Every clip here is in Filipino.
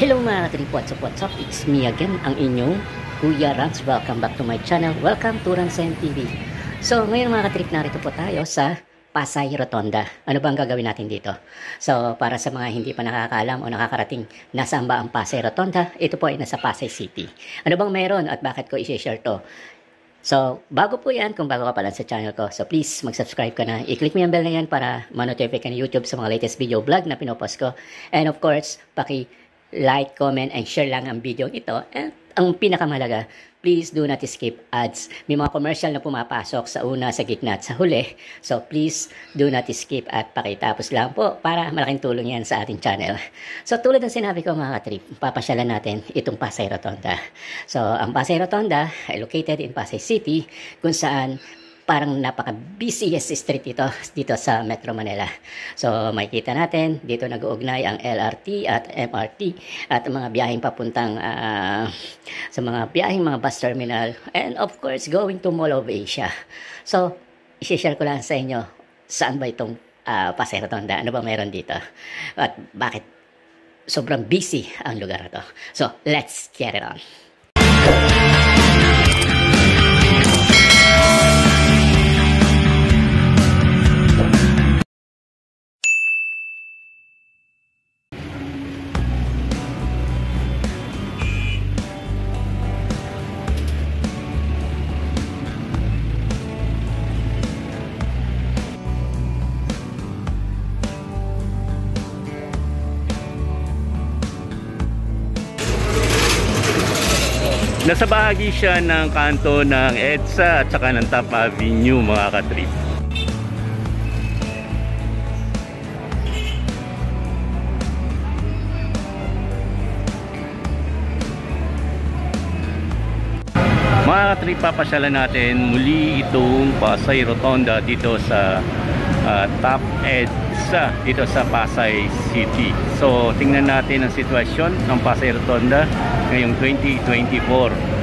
Hello mga katrip, what's up? It's me again, ang inyong Kuya Rans. Welcome back to my channel. Welcome to Ransen TV. So ngayon mga katrip, narito po tayo sa Pasay Rotonda. Ano bang gagawin natin dito? So para sa mga hindi pa nakakaalam o nakakarating nasaan ba ang Pasay Rotonda, ito po ay nasa Pasay City. Ano bang meron at bakit ko i-share to? So, bago po yan, kung bago ka pa lang sa channel ko, so please, mag-subscribe ka na. I-click mo yung bell na yan para ma-notify ka ni YouTube sa mga latest video vlog na pinopost ko. And of course, paki-like, comment, and share lang ang video ito. And ang pinakamalaga, please do not skip ads. May mga commercial na pumapasok sa una, sa gitna, at sa huli. So please do not skip at pakitapos lang po para malaking tulong yan sa ating channel. So tulad ng sinabi ko mga katrip, papasyalan natin itong Pasay Rotonda. So ang Pasay Rotonda ay located in Pasay City kung saan parang napaka-busiest street dito sa Metro Manila. So makikita natin dito nag-uugnay ang LRT at MRT at mga biyaheng papuntang sa mga biyaheng mga bus terminal, and of course going to Mall of Asia. So i-share ko lang sa inyo saan ba itong Pasay Rotonda, ano ba meron dito at bakit sobrang busy ang lugar na to. So let's get it on. Nasa bahagi siya ng kanto ng EDSA at saka ng Top Avenue mga katrip. Mga katrip, papasyalan natin muli itong Pasay Rotonda dito sa Top EDSA dito sa Pasay City. So tingnan natin ang sitwasyon ng Pasay Rotonda ngayong 2024.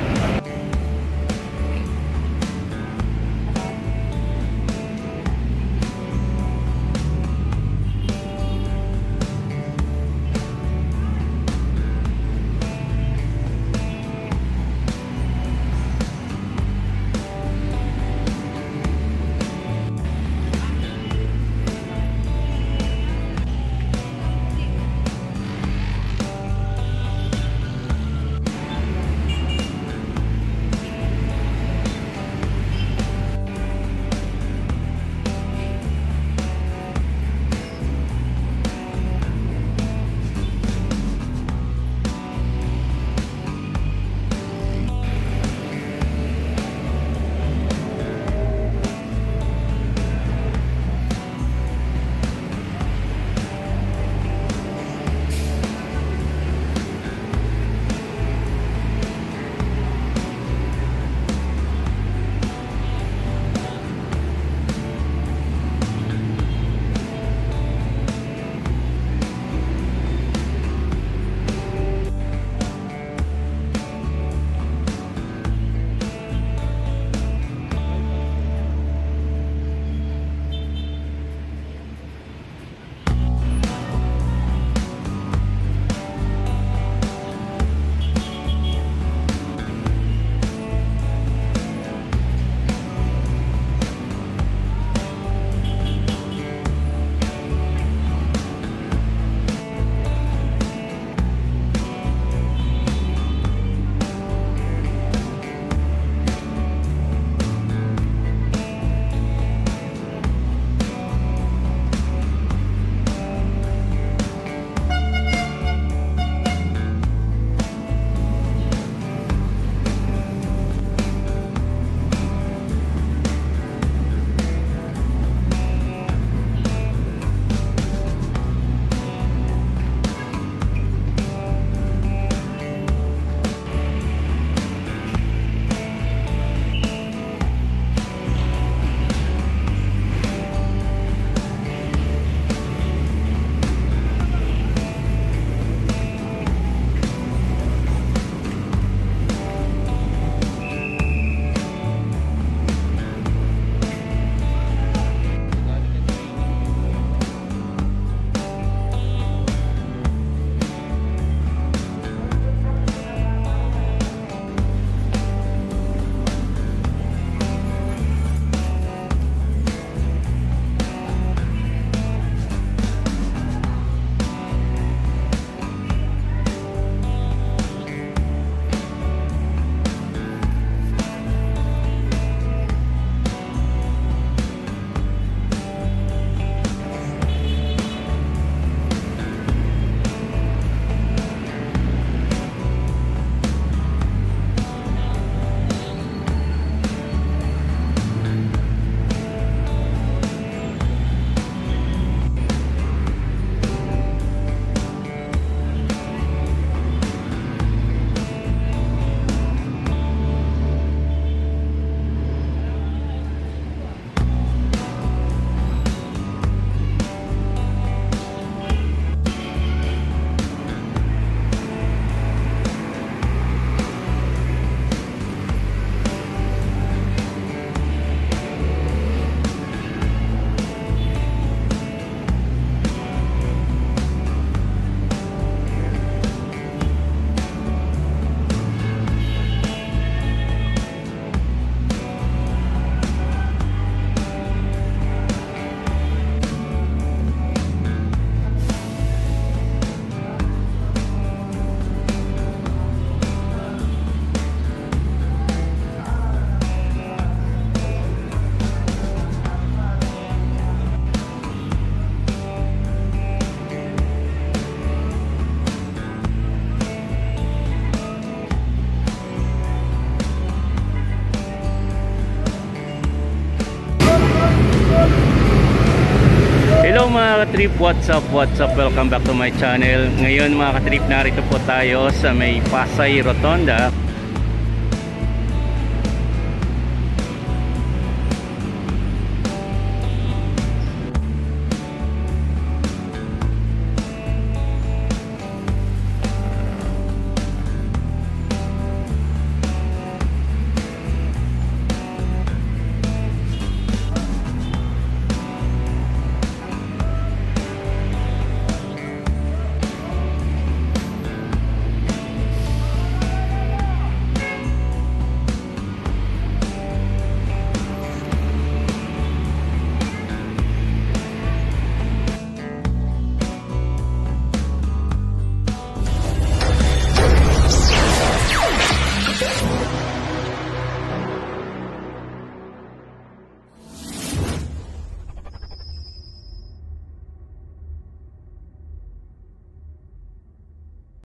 katrip, what's up? Welcome back to my channel. Ngayon mga katrip, narito po tayo sa may Pasay Rotonda